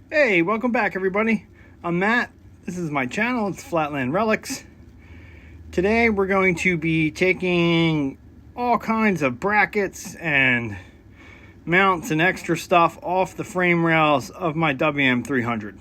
Hey, welcome back everybody. I'm Matt. This is my channel. It's Flatland Relics. Today we're going to be taking all kinds of brackets and mounts and extra stuff off the frame rails of my WM300.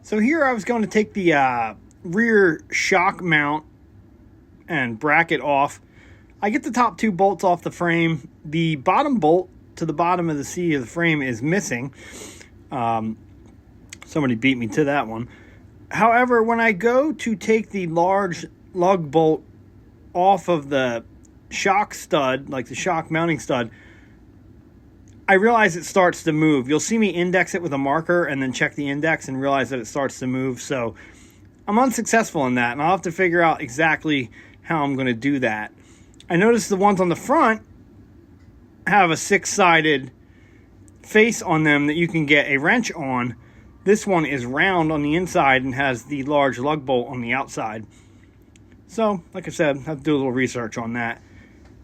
So here I was going to take the rear shock mount and bracket off. I get the top two bolts off the frame. The bottom bolt to the bottom of the C of the frame is missing. Somebody beat me to that one. However, when I go to take the large lug bolt off of the shock stud, like the shock mounting stud, I realize it starts to move. You'll see me index it with a marker and then check the index and realize that it starts to move. So I'm unsuccessful in that, and I'll have to figure out exactly how I'm going to do that. I noticed the ones on the front have a six-sided face on them that you can get a wrench on. This one is round on the inside and has the large lug bolt on the outside. So, like I said, I have to do a little research on that.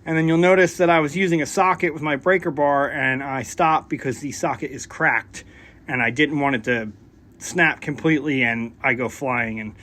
And then you'll notice that I was using a socket with my breaker bar, and I stopped because the socket is cracked and I didn't want it to snap completely and I go flying. And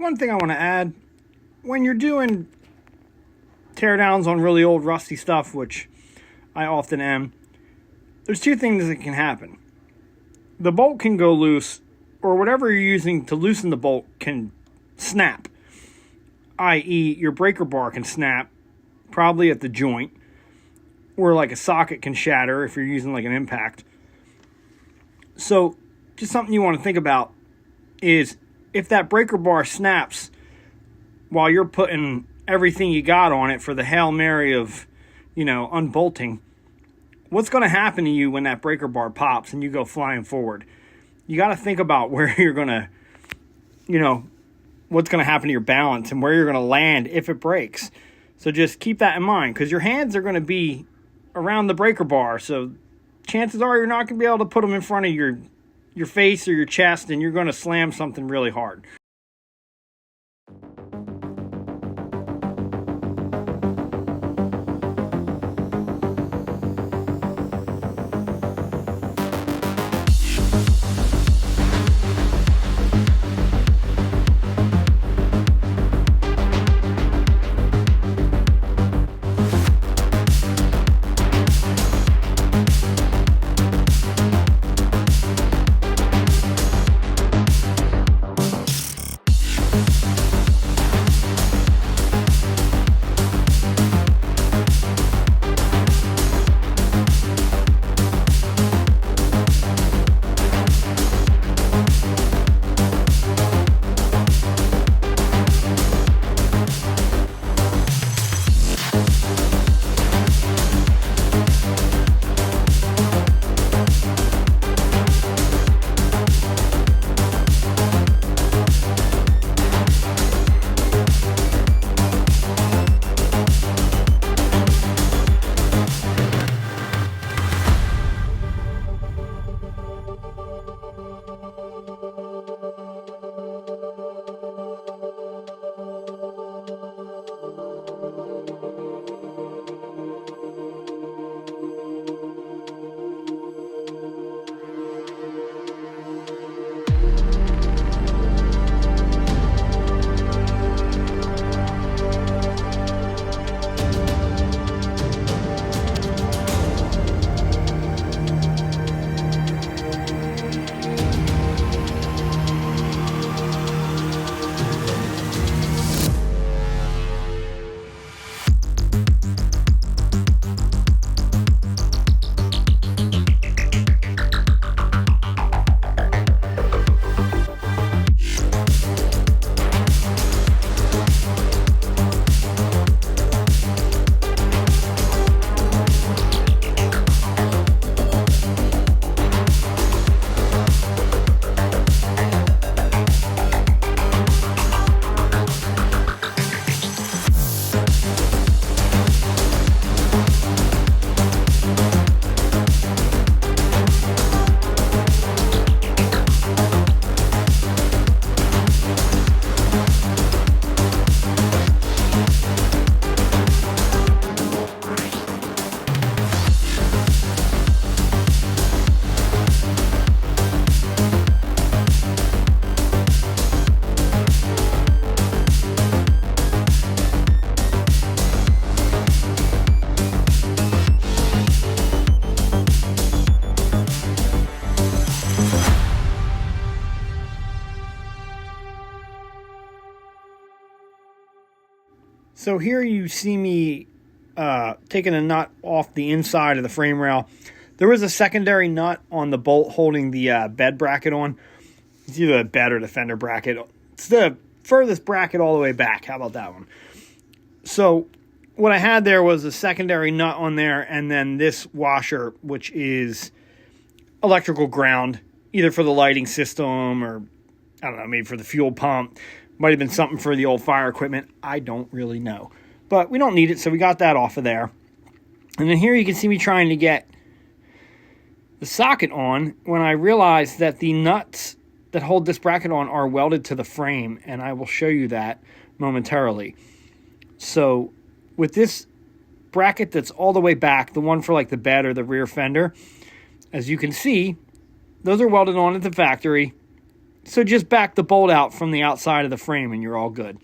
one thing I want to add, when you're doing teardowns on really old rusty stuff, which I often am, there's two things that can happen. The bolt can go loose, or whatever you're using to loosen the bolt can snap, i.e. your breaker bar can snap, probably at the joint, or like a socket can shatter if you're using like an impact. So just something you want to think about is if that breaker bar snaps while you're putting everything you got on it for the Hail Mary of, unbolting, what's going to happen to you when that breaker bar pops and you go flying forward? You got to think about where you're going to, what's going to happen to your balance and where you're going to land if it breaks. So just keep that in mind, because your hands are going to be around the breaker bar. So chances are you're not going to be able to put them in front of your face or your chest, and you're going to slam something really hard. So here you see me taking a nut off the inside of the frame rail. There was a secondary nut on the bolt holding the bed bracket on. It's either the bed or the fender bracket. It's the furthest bracket all the way back. How about that one? So what I had there was a secondary nut on there, and then this washer, which is electrical ground, either for the lighting system or, I don't know, maybe for the fuel pump. Might have been something for the old fire equipment. I don't really know. But we don't need it, so we got that off of there. And then here you can see me trying to get the socket on when I realized that the nuts that hold this bracket on are welded to the frame, and I will show you that momentarily. So with this bracket that's all the way back, the one for like the bed or the rear fender, as you can see, those are welded on at the factory. So just back the bolt out from the outside of the frame and you're all good.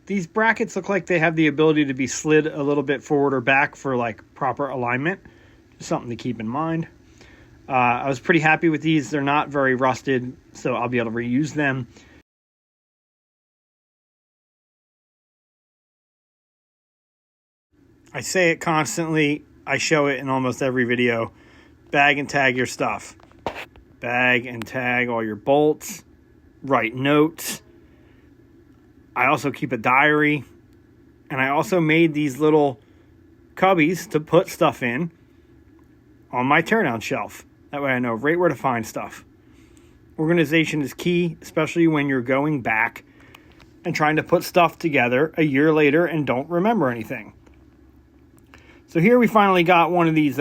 These brackets look like they have the ability to be slid a little bit forward or back for like proper alignment. Just something to keep in mind. I was pretty happy with these. They're not very rusted, so I'll be able to reuse them. I say it constantly. I show it in almost every video. Bag and tag your stuff. Bag and tag all your bolts. Write notes. I also keep a diary. And I also made these little cubbies to put stuff in on my teardown shelf. That way I know right where to find stuff. Organization is key, especially when you're going back and trying to put stuff together a year later and don't remember anything. So here we finally got one of these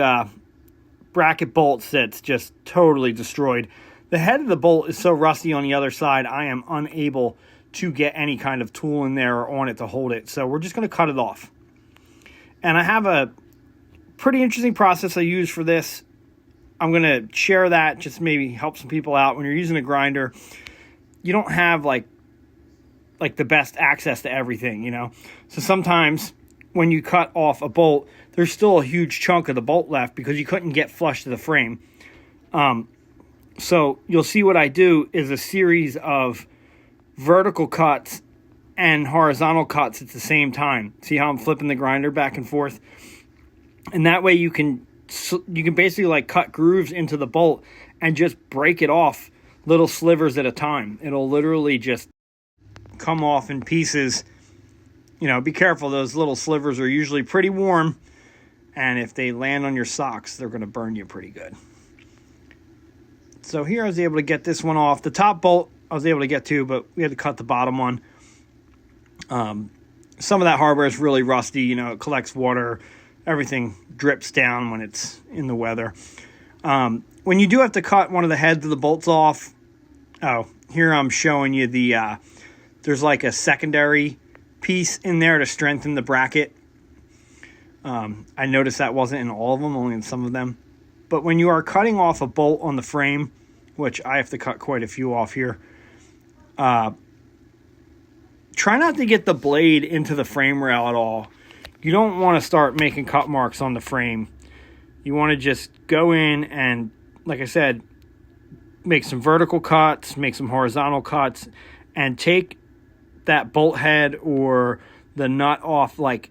bracket bolts that's just totally destroyed. The head of the bolt is so rusty on the other side, I am unable to get any kind of tool in there or on it to hold it. So we're just going to cut it off. And I have a pretty interesting process I use for this. I'm going to share that, just maybe help some people out. When you're using a grinder, you don't have like the best access to everything, you know. So sometimes when you cut off a bolt, there's still a huge chunk of the bolt left because you couldn't get flush to the frame. So you'll see what I do is a series of vertical cuts and horizontal cuts at the same time. See how I'm flipping the grinder back and forth? And that way you can basically like cut grooves into the bolt and just break it off little slivers at a time. It'll literally just come off in pieces. You know, be careful. Those little slivers are usually pretty warm, and if they land on your socks, they're going to burn you pretty good. So here I was able to get this one off. The top bolt I was able to get to, but we had to cut the bottom one. Some of that hardware is really rusty. You know, it collects water. Everything drips down when it's in the weather. When you do have to cut one of the heads of the bolts off, here I'm showing you the, there's like a secondary piece in there to strengthen the bracket. I noticed that wasn't in all of them, only in some of them. But when you are cutting off a bolt on the frame, which I have to cut quite a few off here, try not to get the blade into the frame rail at all. You don't want to start making cut marks on the frame. You want to just go in and, like I said, make some vertical cuts, make some horizontal cuts, and take that bolt head or the nut off like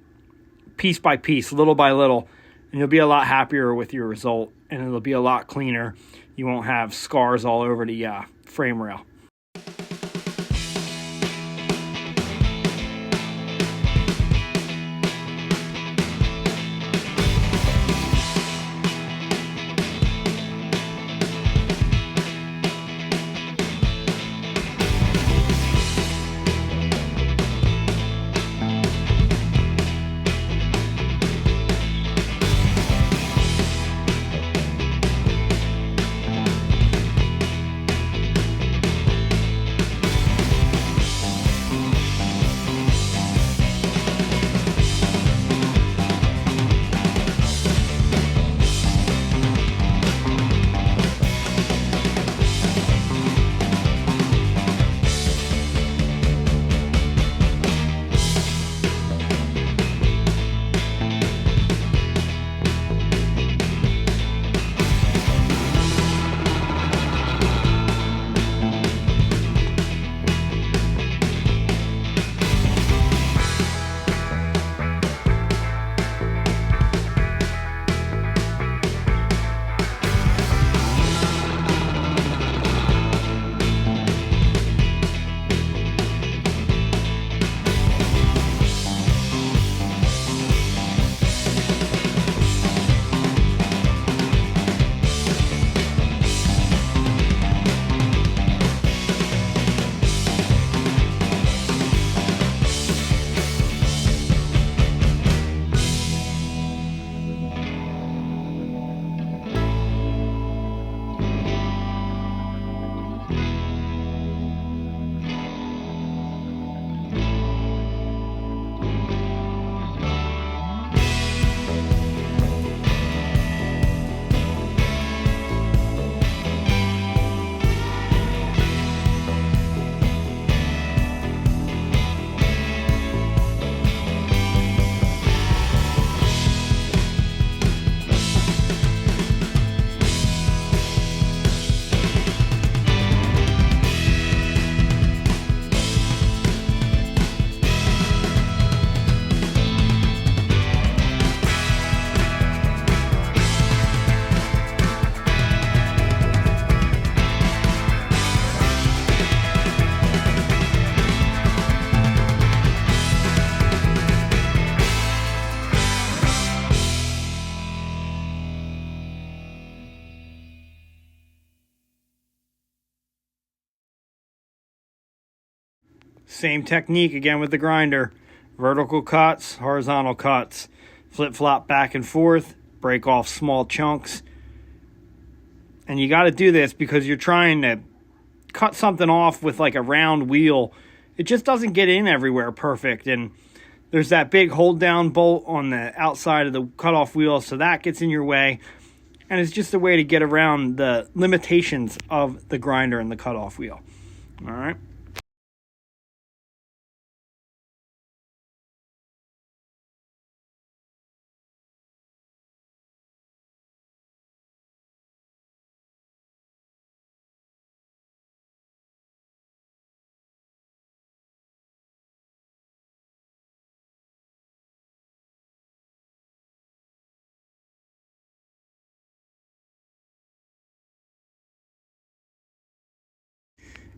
piece by piece, little by little, and you'll be a lot happier with your result, and it'll be a lot cleaner. You won't have scars all over the frame rail. Same technique again with the grinder. Vertical cuts, horizontal cuts. Flip-flop back and forth, break off small chunks. And you got to do this because you're trying to cut something off with like a round wheel. It just doesn't get in everywhere perfect. And there's that big hold down bolt on the outside of the cutoff wheel, so that gets in your way. And it's just a way to get around the limitations of the grinder and the cutoff wheel. All right.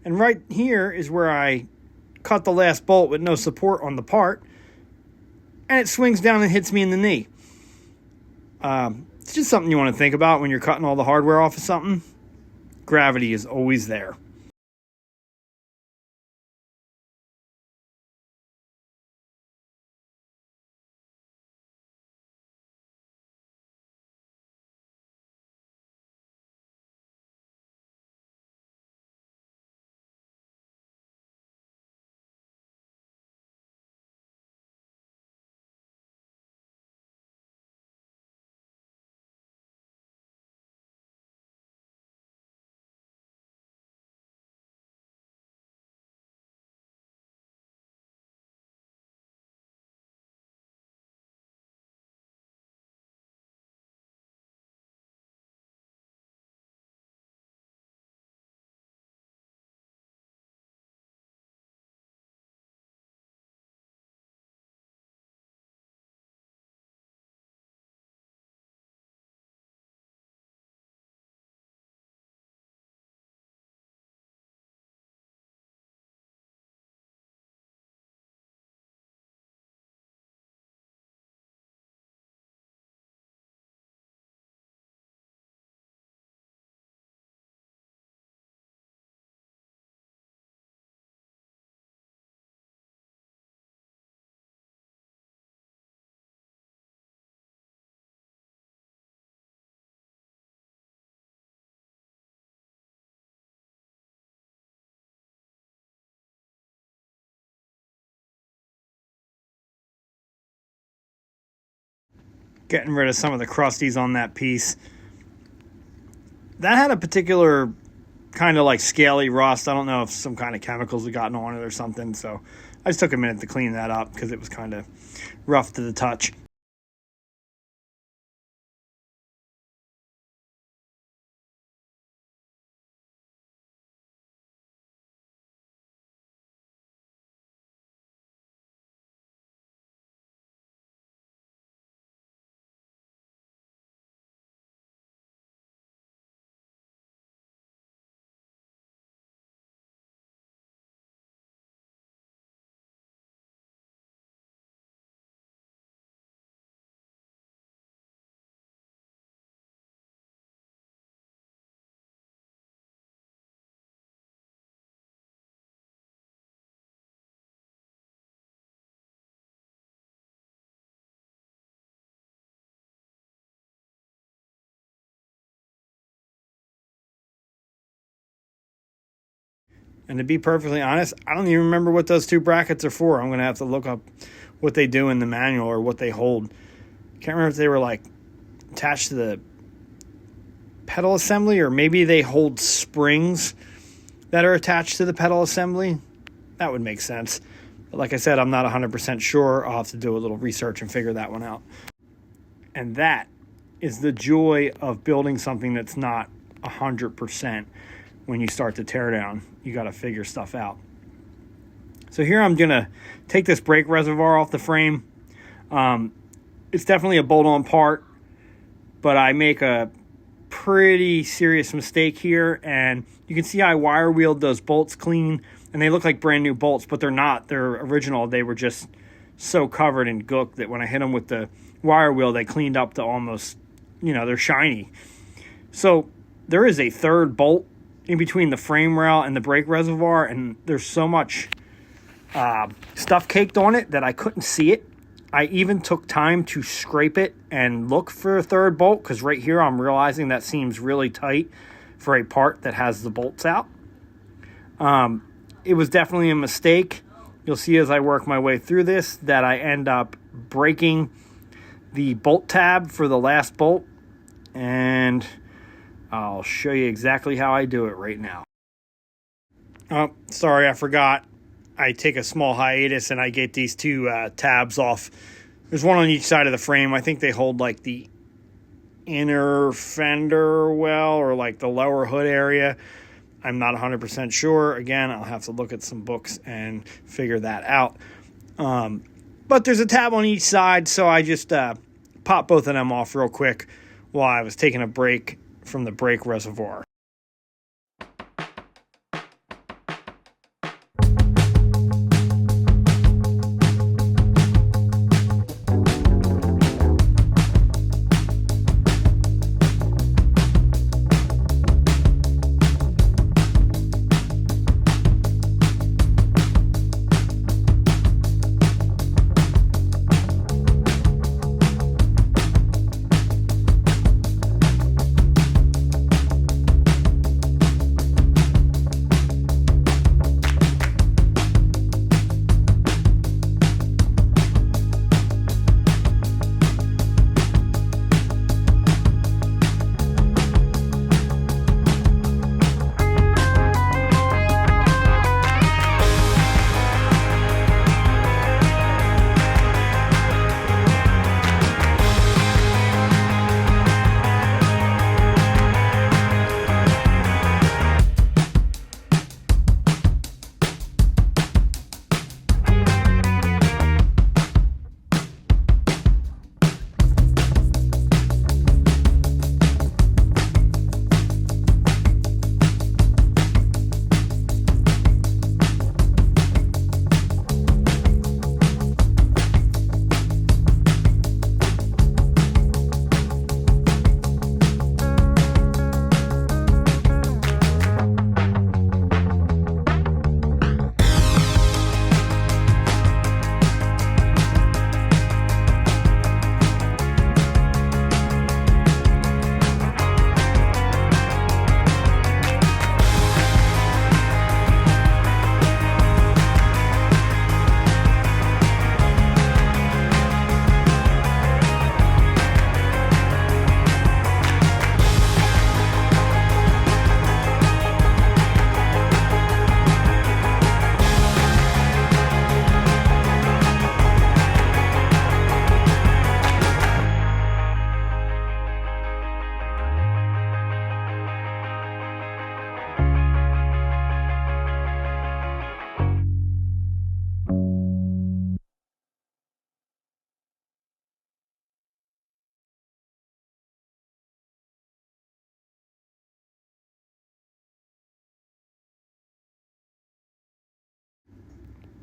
And right here is where I cut the last bolt with no support on the part, and it swings down and hits me in the knee. It's just something you want to think about when you're cutting all the hardware off of something. Gravity is always there. getting rid of some of the crusties on that piece. That had a particular kind of like scaly rust. I don't know if some kind of chemicals had gotten on it or something. So I just took a minute to clean that up because it was kind of rough to the touch. And to be perfectly honest, I don't even remember what those two brackets are for. I'm going to have to look up what they do in the manual or what they hold. Can't remember if they were like attached to the pedal assembly, or maybe they hold springs that are attached to the pedal assembly. That would make sense. But like I said, I'm not 100% sure. I'll have to do a little research and figure that one out. And that is the joy of building something that's not 100%. When you start to tear down, you got to figure stuff out. So here I'm going to take this brake reservoir off the frame. It's definitely a bolt-on part, but I make a pretty serious mistake here. And you can see I wire wheeled those bolts clean, and they look like brand new bolts, but they're not. They're original. They were just so covered in gook that when I hit them with the wire wheel, they cleaned up to almost, they're shiny. So there is a third bolt in between the frame rail and the brake reservoir, and there's so much stuff caked on it that I couldn't see it. I even took time to scrape it and look for a third bolt, because right here I'm realizing that seems really tight for a part that has the bolts out. It was definitely a mistake. You'll see as I work my way through this that I end up breaking the bolt tab for the last bolt, and I'll show you exactly how I do it right now. Oh, sorry, I forgot. I take a small hiatus and I get these two tabs off. There's one on each side of the frame. I think they hold like the inner fender well, or like the lower hood area. I'm not 100% sure. Again, I'll have to look at some books and figure that out. But there's a tab on each side, so I just pop both of them off real quick while I was taking a break from the brake reservoir.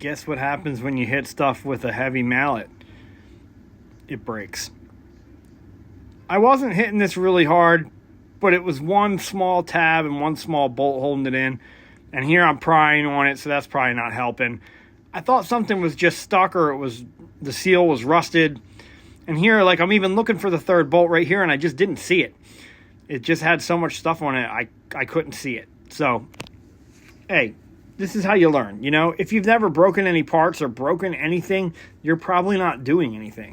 guess what happens when you hit stuff with a heavy mallet? It breaks. I wasn't hitting this really hard, but it was one small tab and one small bolt holding it in. And here I'm prying on it, so that's probably not helping. I thought something was just stuck, or the seal was rusted. And here, like, I'm even looking for the third bolt right here, and I just didn't see it. It just had so much stuff on it, I couldn't see it. So, hey, this is how you learn. You know, if you've never broken any parts or broken anything, you're probably not doing anything.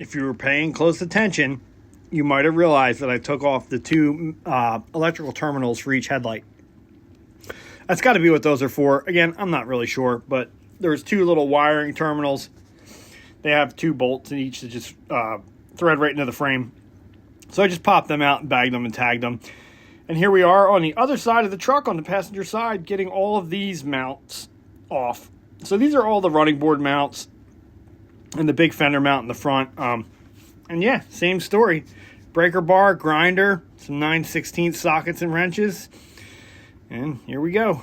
If you were paying close attention, you might have realized that I took off the two electrical terminals for each headlight. That's got to be what those are for. Again, I'm not really sure, but there's two little wiring terminals. They have two bolts in each that just thread right into the frame. So I just popped them out and bagged them and tagged them. And here we are on the other side of the truck, on the passenger side, getting all of these mounts off. So these are all the running board mounts and the big fender mount in the front. And yeah, same story. Breaker bar, grinder, some 9/16 sockets and wrenches. And here we go.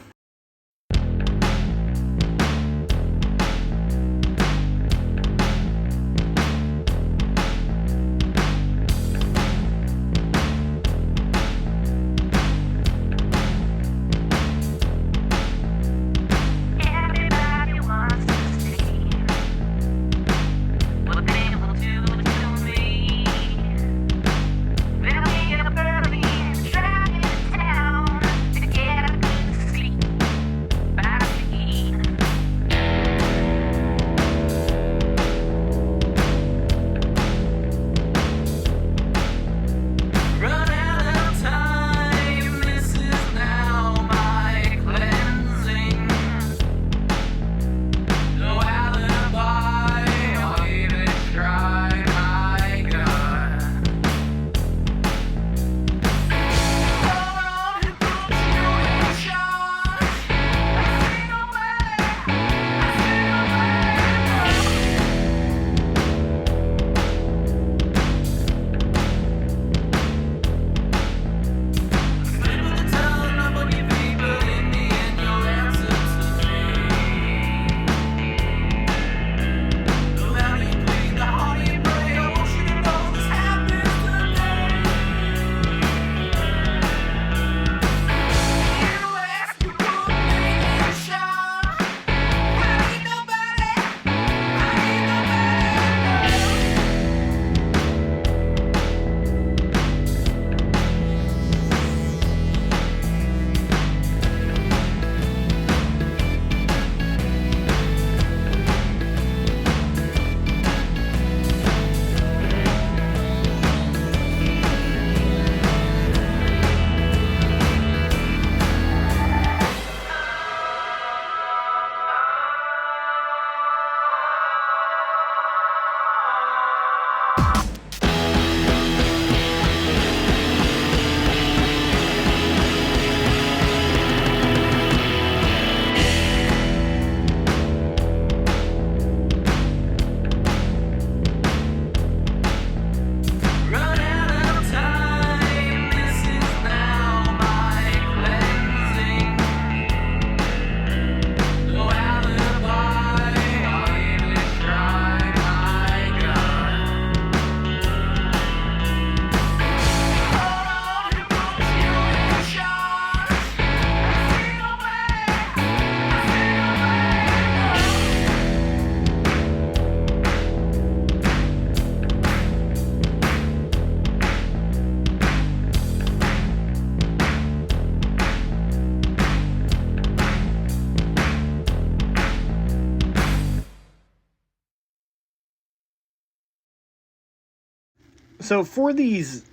So for these,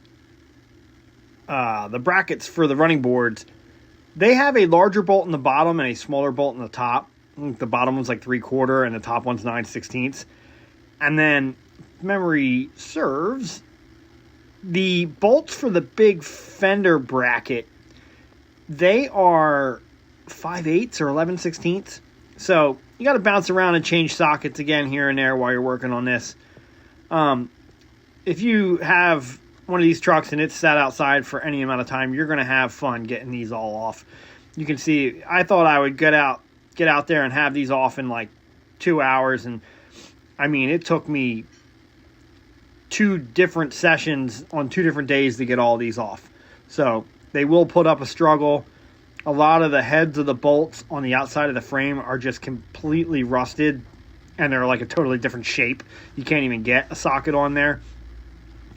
the brackets for the running boards, they have a larger bolt in the bottom and a smaller bolt in the top. I think the bottom one's like 3/4 and the top one's 9/16. And then, if memory serves, the bolts for the big fender bracket, they are 5/8 or 11/16. So you got to bounce around and change sockets again here and there while you're working on this. If you have one of these trucks and it's sat outside for any amount of time, you're going to have fun getting these all off. You can see, I thought I would get out there and have these off in like 2 hours. And I mean, it took me 2 different sessions on 2 different days to get all these off. So they will put up a struggle. A lot of the heads of the bolts on the outside of the frame are just completely rusted, and they're like a totally different shape. You can't even get a socket on there.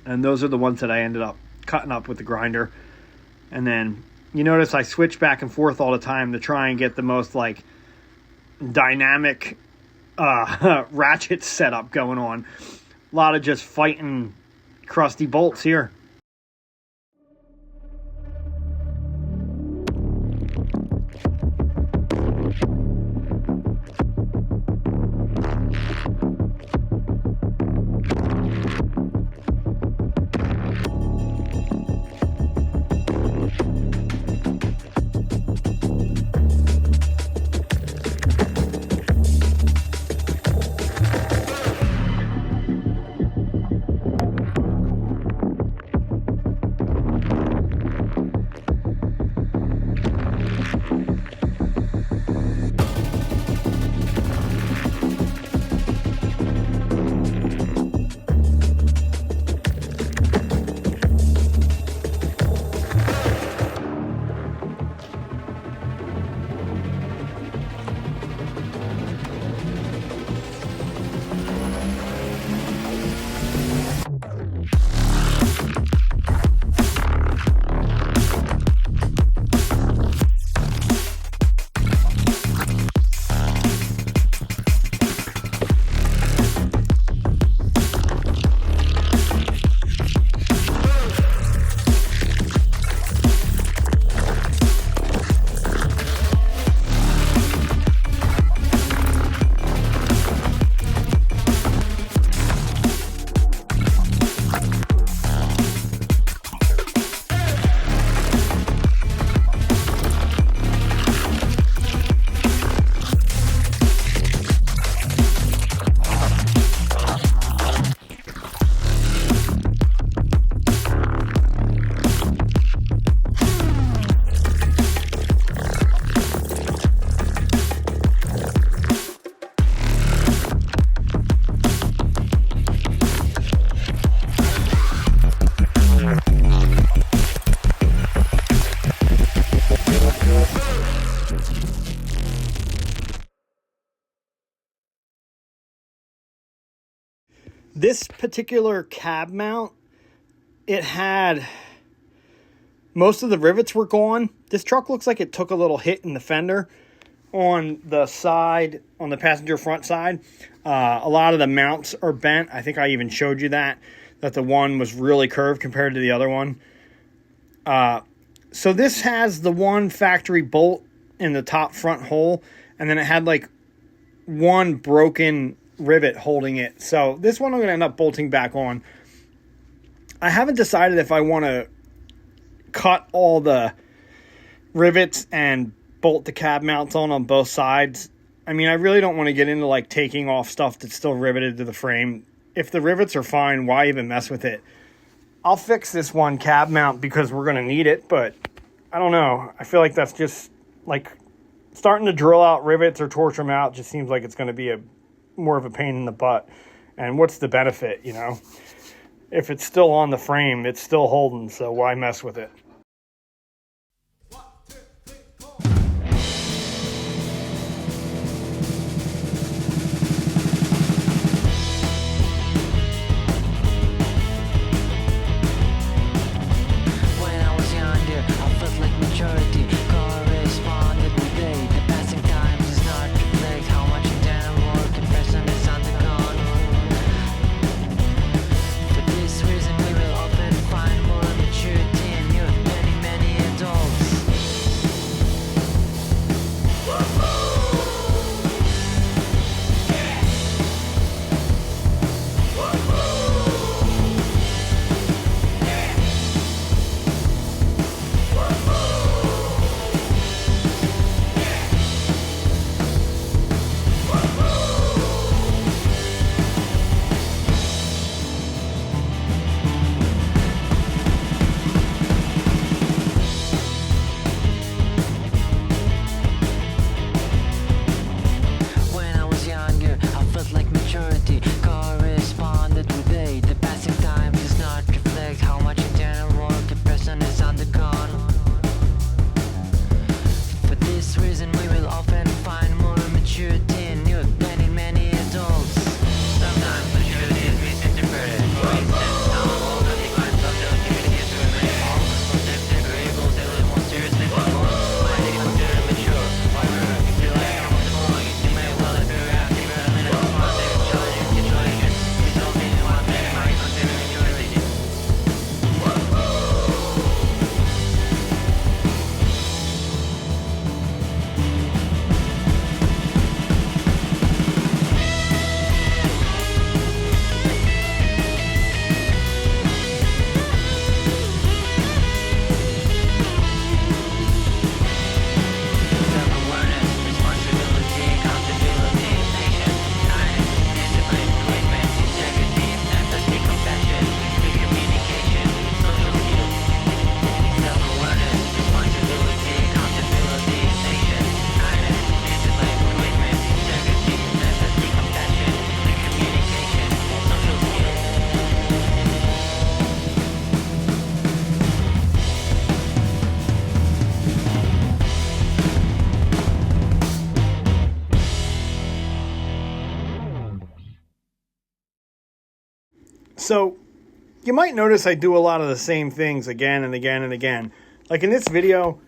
And those are the ones that I ended up cutting up with the grinder. And then you notice I switch back and forth all the time to try and get the most like dynamic ratchet setup going on. A lot of just fighting crusty bolts here. This particular cab mount, it had most of the rivets were gone. This truck looks like it took a little hit in the fender on the side, on the passenger front side. A lot of the mounts are bent. I think I even showed you that the one was really curved compared to the other one. So this has the one factory bolt in the top front hole, and then it had like one broken rivet holding it. So this one I'm going to end up bolting back on. I haven't decided if I want to cut all the rivets and bolt the cab mounts on both sides. I mean, I really don't want to get into like taking off stuff that's still riveted to the frame. If the rivets are fine, why even mess with it? I'll fix this one cab mount because we're going to need it, but I don't know. I feel like that's just like starting to drill out rivets or torch them out just seems like it's going to be more of a pain in the butt. And what's the benefit, you know? If it's still on the frame, it's still holding, so why mess with it? For this reason we So you might notice I do a lot of the same things again and again and again. Like in this video,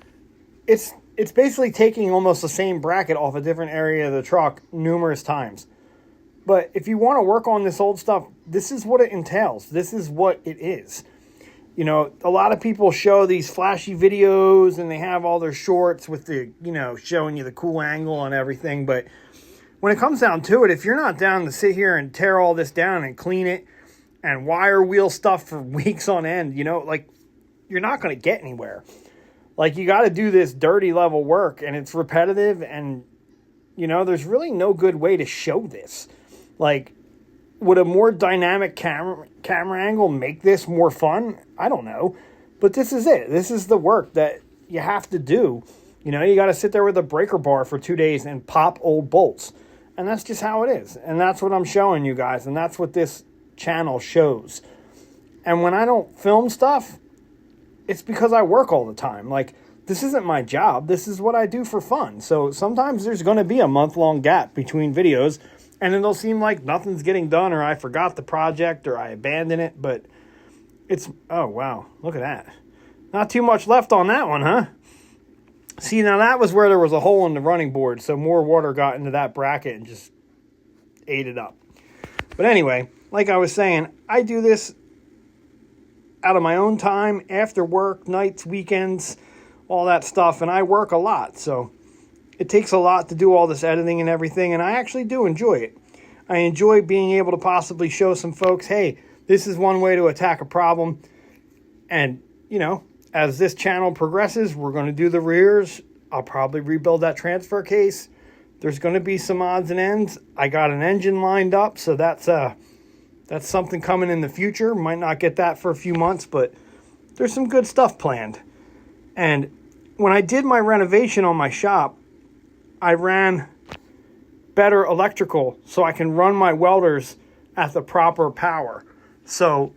it's basically taking almost the same bracket off a different area of the truck numerous times. But if you want to work on this old stuff, this is what it entails. This is what it is. You know, a lot of people show these flashy videos and they have all their shorts with the, you know, showing you the cool angle and everything. But when it comes down to it, if you're not down to sit here and tear all this down and clean it and wire wheel stuff for weeks on end, you know, like, you're not going to get anywhere. Like, you got to do this dirty level work, and it's repetitive, and, you know, there's really no good way to show this. Like, would a more dynamic camera angle make this more fun? I don't know. But this is it. This is the work that you have to do. You know, you got to sit there with a breaker bar for 2 days and pop old bolts. And that's just how it is. And that's what I'm showing you guys. And that's what this channel shows. And when I don't film stuff, it's because I work all the time. Like, this isn't my job. This is what I do for fun. So sometimes there's going to be a month-long gap between videos, and it'll seem like nothing's getting done, or I forgot the project, or I abandoned it. But it's, oh, wow, look at that. Not too much left on that one, huh? See, now that was where there was a hole in the running board, so more water got into that bracket and just ate it up. But anyway, like I was saying, I do this out of my own time, after work, nights, weekends, all that stuff, and I work a lot, so it takes a lot to do all this editing and everything, and I actually do enjoy it. I enjoy being able to possibly show some folks, hey, this is one way to attack a problem, and, you know, as this channel progresses, we're going to do the rears. I'll probably rebuild that transfer case. There's going to be some odds and ends. I got an engine lined up, so that's something coming in the future. Might not get that for a few months, but there's some good stuff planned. And when I did my renovation on my shop, I ran better electrical so I can run my welders at the proper power. So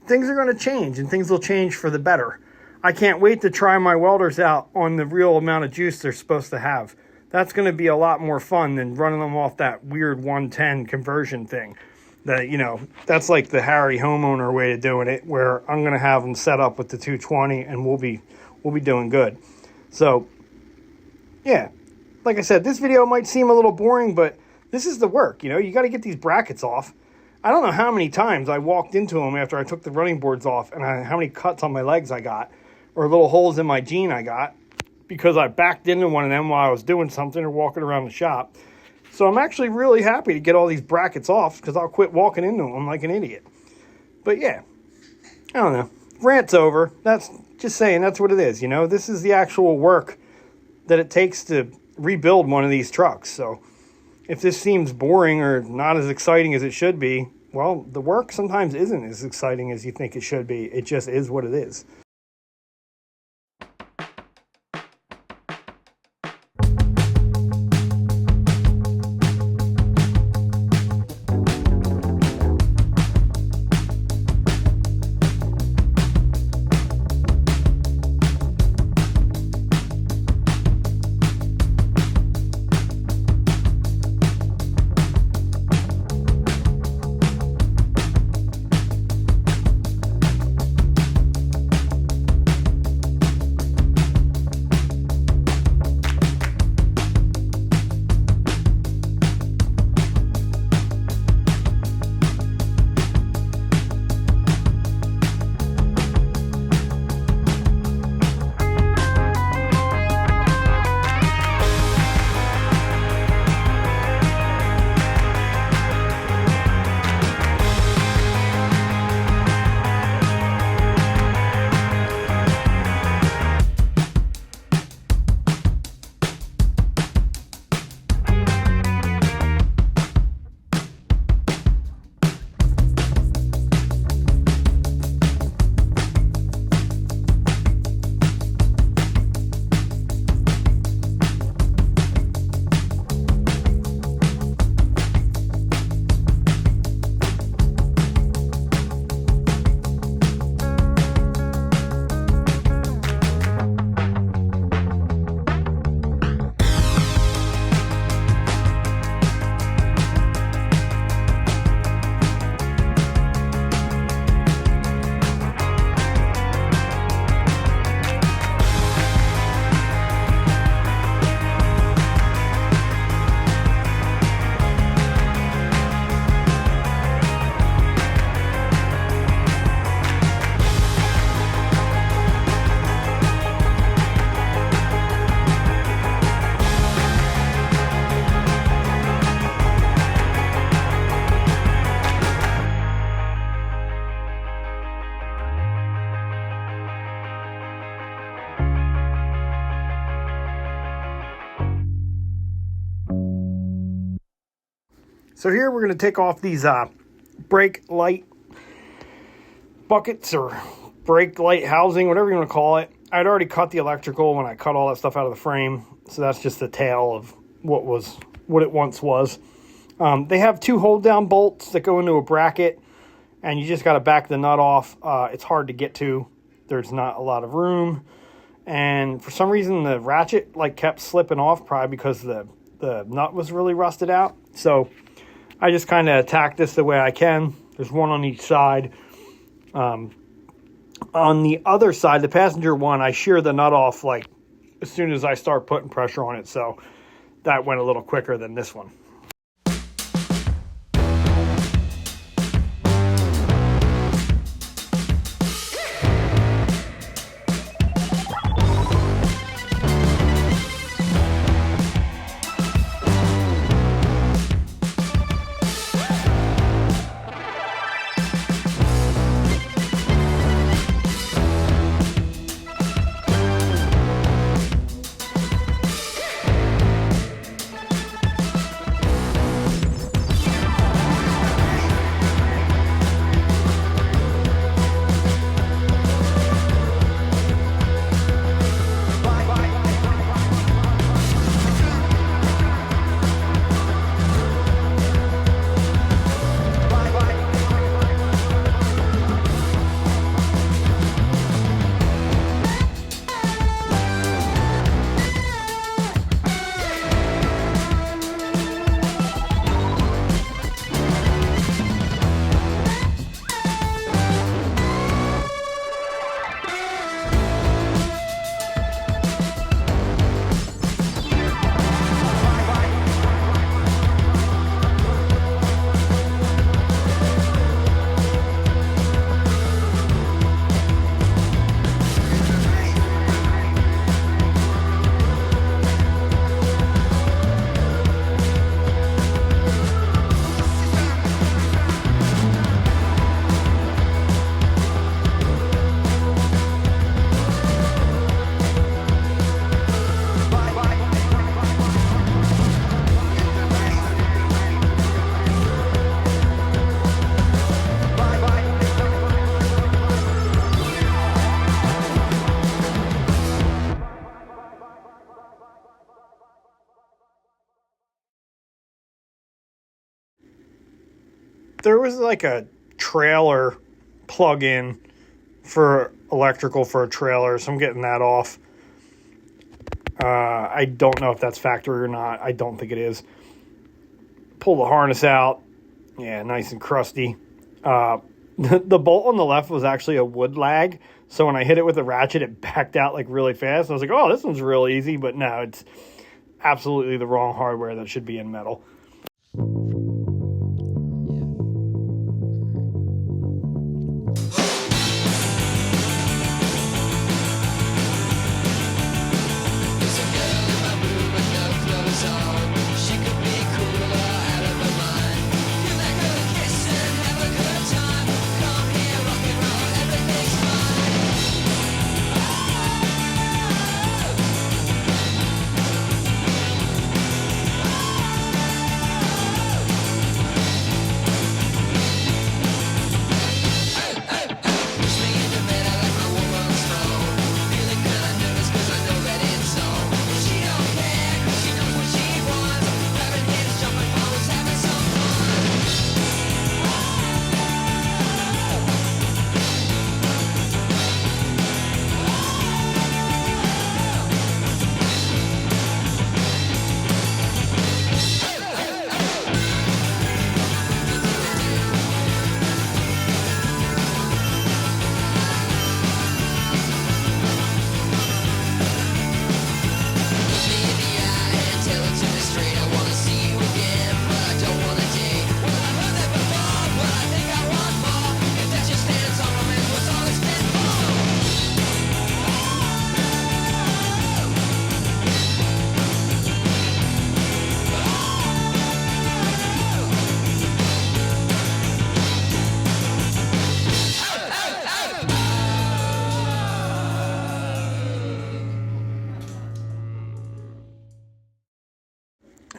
things are going to change, and things will change for the better. I can't wait to try my welders out on the real amount of juice they're supposed to have. That's going to be a lot more fun than running them off that weird 110 conversion thing. That, you know, that's like the Harry homeowner way of doing it, where I'm going to have them set up with the 220 and we'll be doing good. So, yeah, like I said, this video might seem a little boring, but this is the work. You know, you got to get these brackets off. I don't know how many times I walked into them after I took the running boards off, and how many cuts on my legs I got, or little holes in my jean I got, because I backed into one of them while I was doing something or walking around the shop. So I'm actually really happy to get all these brackets off, because I'll quit walking into them like an idiot. But yeah, I don't know. Rant's over. That's just saying, that's what it is. You know, this is the actual work that it takes to rebuild one of these trucks. So if this seems boring or not as exciting as it should be, well, the work sometimes isn't as exciting as you think it should be. It just is what it is. So here we're going to take off these brake light buckets or brake light housing, whatever you want to call it. I'd already cut the electrical when I cut all that stuff out of the frame. So that's just the tail of what it once was. They have 2 hold down bolts that go into a bracket, and you just got to back the nut off. It's hard to get to. There's not a lot of room. And for some reason the ratchet kept slipping off, probably because the nut was really rusted out. So I just kind of attack this the way I can. There's one on each side. On the other side, the passenger one, I shear the nut off as soon as I start putting pressure on it. So that went a little quicker than this one. There was a trailer plug-in for electrical for a trailer, so I'm getting that off. I don't know if that's factory or not. I don't think it is. Pull the harness out. Yeah, nice and crusty. The bolt on the left was actually a wood lag, so when I hit it with the ratchet, it backed out really fast. I was like, oh, this one's real easy, but no, it's absolutely the wrong hardware that should be in metal.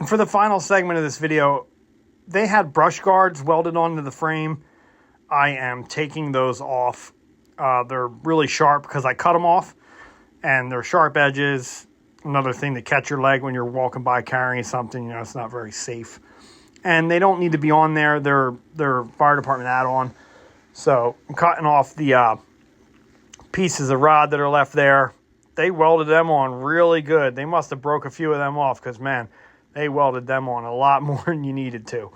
And for the final segment of this video, they had brush guards welded onto the frame. I am taking those off. They're really sharp because I cut them off, and they're sharp edges. Another thing to catch your leg when you're walking by carrying something, it's not very safe. And they don't need to be on there. They're fire department add-on. So I'm cutting off the pieces of rod that are left there. They welded them on really good. They must have broke a few of them off because, man, they welded them on a lot more than you needed to.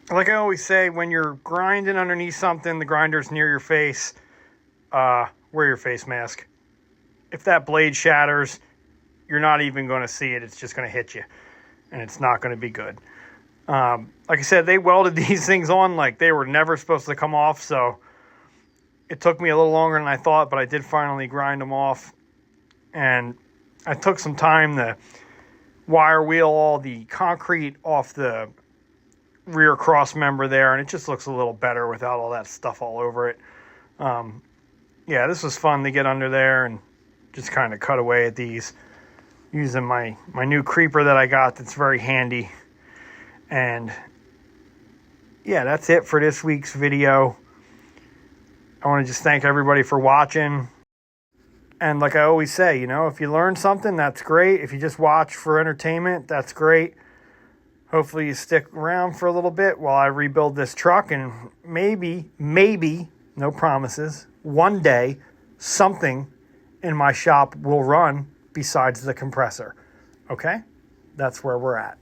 Like I always say, when you're grinding underneath something, the grinder's near your face, wear your face mask. If that blade shatters, you're not even going to see it. It's just going to hit you, and it's not going to be good. Like I said, they welded these things on like they were never supposed to come off, so it took me a little longer than I thought, but I did finally grind them off. And I took some time to wire wheel all the concrete off the rear cross member there, and it just looks a little better without all that stuff all over it. Yeah, this was fun to get under there and just kind of cut away at these using my new creeper that I got that's very handy. And yeah, that's it for this week's video. I want to just thank everybody for watching. And like I always say, if you learn something, that's great. If you just watch for entertainment, that's great. Hopefully you stick around for a little bit while I rebuild this truck, and maybe, no promises, one day something in my shop will run besides the compressor. Okay? That's where we're at.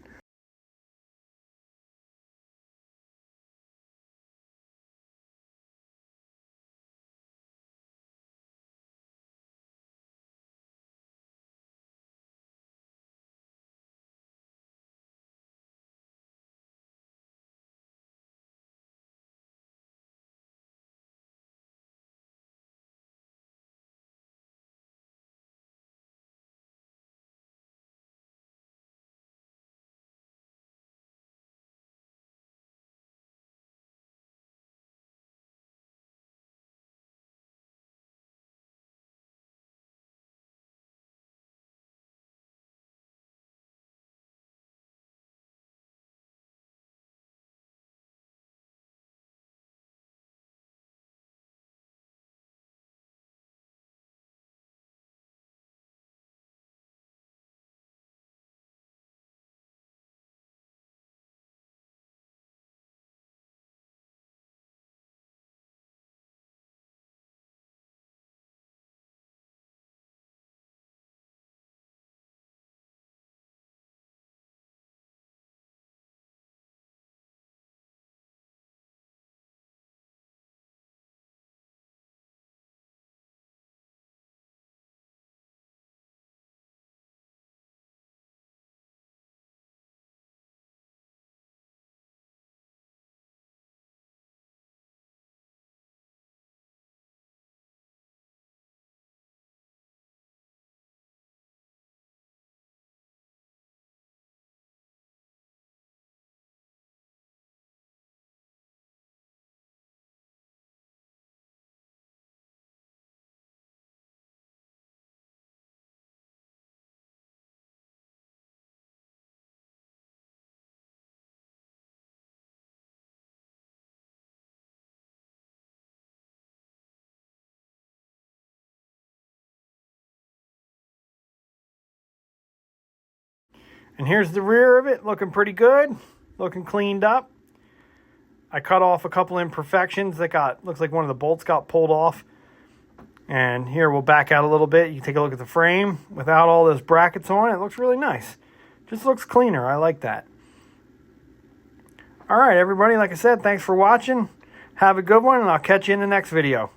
And here's the rear of it, looking pretty good, looking cleaned up. I cut off a couple imperfections that looks like one of the bolts got pulled off. And here we'll back out a little bit. You take a look at the frame without all those brackets on. It looks really nice. Just looks cleaner. I like that. All right, everybody. Like I said, thanks for watching. Have a good one, and I'll catch you in the next video.